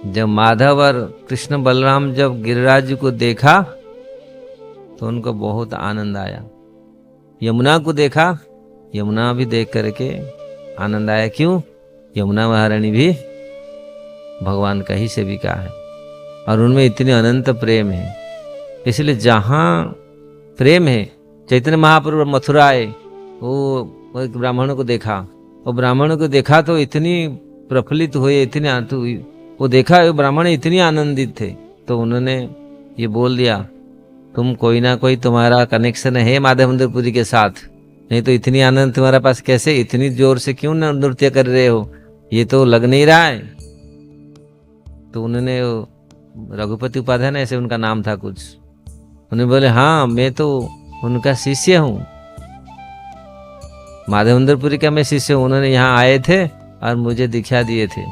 जब माधव और कृष्ण बलराम जब गिरिराज जी को देखा तो उनको बहुत आनंद आया। यमुना को देखा, यमुना भी देख करके आनंद आया। क्यों? यमुना महारानी भी भगवान का ही सेविका है और उनमें इतनी अनंत प्रेम है। इसलिए जहाँ प्रेम है, चैतन्य महाप्रभु मथुरा आए, वो एक ब्राह्मण को देखा, वो ब्राह्मण को देखा तो इतनी प्रफुल्लित हुए, इतनी वो देखा वो ब्राह्मण इतनी आनंदित थे तो उन्होंने ये बोल दिया, तुम कोई ना कोई तुम्हारा कनेक्शन है माधवेंद्रपुरी के साथ, नहीं तो इतनी आनंद तुम्हारे पास कैसे, इतनी जोर से क्यों नृत्य कर रहे हो, ये तो लग नहीं रहा है। तो उन्होंने रघुपति उपाध्याय ऐसे उनका नाम था कुछ, उन्होंने बोले हाँ मैं तो उनका शिष्य हूँ, माधवेंद्रपुरी का मैं शिष्य हूँ, उन्होंने यहाँ आए थे और मुझे दीक्षा दिए थे।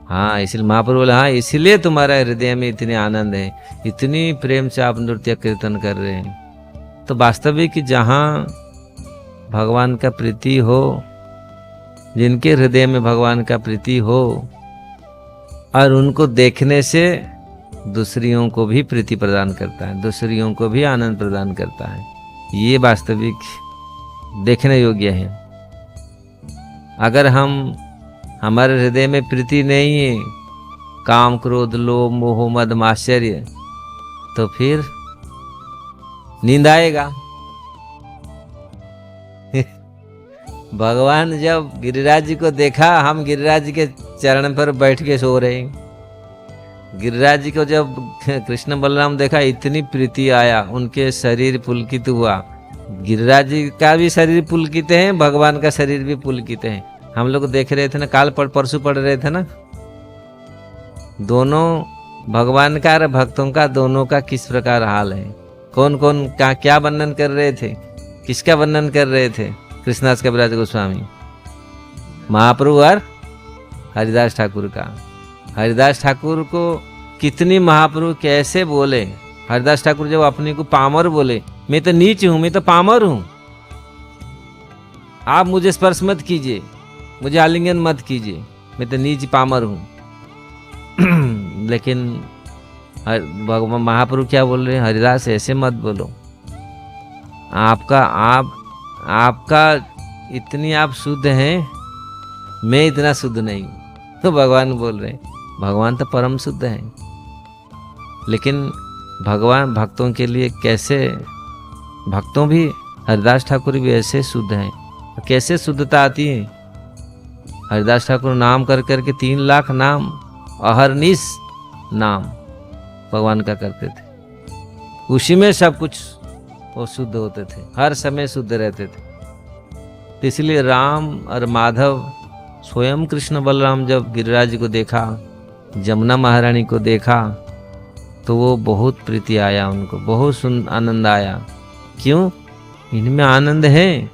हाँ इसलिए महाप्रभु बोले हाँ इसीलिए तुम्हारा हृदय में इतने आनंद है, इतनी प्रेम से आप नृत्य कीर्तन कर रहे हैं। तो वास्तविक जहाँ भगवान का प्रीति हो, जिनके हृदय में भगवान का प्रीति हो और उनको देखने से दूसरियों को भी प्रीति प्रदान करता है, दूसरियों को भी आनंद प्रदान करता है, ये वास्तविक देखने योग्य है। अगर हमारे हृदय में प्रीति नहीं है, काम क्रोध लोभ मोह मद माश्चर्य, तो फिर नींद आएगा। भगवान जब गिरिराज जी को देखा, हम गिरिराज जी के चरण पर बैठ के सो रहे हैं, गिरिराज जी को जब कृष्ण बलराम देखा इतनी प्रीति आया, उनके शरीर पुलकित हुआ। गिरिराज जी का भी शरीर पुलकित है, भगवान का शरीर भी पुलकित है। हम लोग देख रहे थे ना, काल परसों पढ़ रहे थे ना, दोनों भगवान का और भक्तों का दोनों का किस प्रकार हाल है, कौन कौन का क्या वर्णन कर रहे थे, किसका वर्णन कर रहे थे? कृष्णदास कविराज गोस्वामी, महाप्रभु और हरिदास ठाकुर का। हरिदास ठाकुर को कितनी महाप्रभु कैसे बोले, हरिदास ठाकुर जब अपने को पामर बोले, मैं तो नीच हूं, मैं तो पामर हूं, आप मुझे स्पर्श मत कीजिए, मुझे आलिंगन मत कीजिए, मैं तो नीच पामर हूं। लेकिन भगवान महाप्रभु क्या बोल रहे हैं, हरिदास ऐसे मत बोलो, आपका इतनी आप शुद्ध हैं, मैं इतना शुद्ध नहीं। तो भगवान बोल रहे हैं, भगवान तो परम शुद्ध है, लेकिन भगवान भक्तों के लिए कैसे, भक्तों भी हरिदास ठाकुर भी ऐसे शुद्ध हैं। कैसे शुद्धता आती है? हरिदास ठाकुर नाम कर करके 3 लाख नाम अहरनिश नाम भगवान का करते थे, उसी में सब कुछ वो शुद्ध होते थे, हर समय शुद्ध रहते थे। तो इसलिए राम और माधव, स्वयं कृष्ण बलराम जब गिरिराज को देखा, जमुना महारानी को देखा, तो वो बहुत प्रीति आया, उनको बहुत आनंद आया। क्यों? इनमें आनंद है,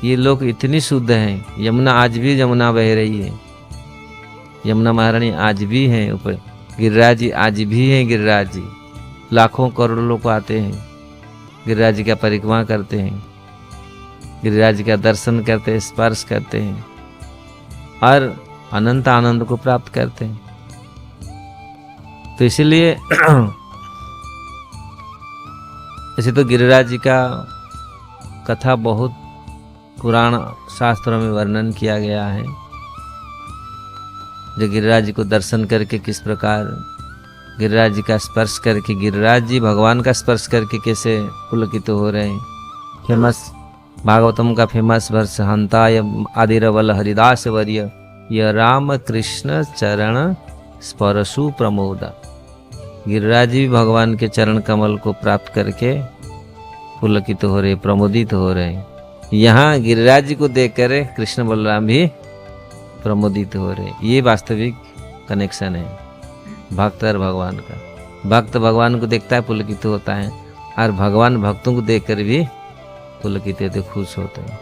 ये लोग इतनी शुद्ध हैं। यमुना आज भी यमुना बह रही है, यमुना महारानी आज भी हैं ऊपर, गिरिराज जी आज भी हैं, गिरिराज जी लाखों करोड़ों लोग आते हैं, गिरिराज जी का परिक्रमा करते हैं, गिरिराज जी का दर्शन करते हैं, स्पर्श करते हैं और अनंत आनंद को प्राप्त करते हैं। तो इसीलिए ऐसे तो गिरिराज जी का कथा बहुत पुराण शास्त्रों में वर्णन किया गया है, जो गिरिराज जी को दर्शन करके किस प्रकार, गिरिराज जी का स्पर्श करके, गिरिराज जी भगवान का स्पर्श करके कैसे पुलकित हो रहे हैं। फेमस भागवतम का फेमस वर्ष, हंताय आदिरवल हरिदास वर्य यह राम कृष्ण चरण स्पर्शु प्रमोद। गिरिराज जी भगवान के चरण कमल को प्राप्त करके पुलकित हो रहे, प्रमोदित हो रहे। यहाँ गिरिराज जी को देखकर कृष्ण बलराम भी प्रमोदित हो रहे। ये वास्तविक कनेक्शन है भक्त और भगवान का। भक्त भगवान को देखता है पुलकित होता है, और भगवान भक्तों को देखकर भी पुलकित होते, खुश होते हैं।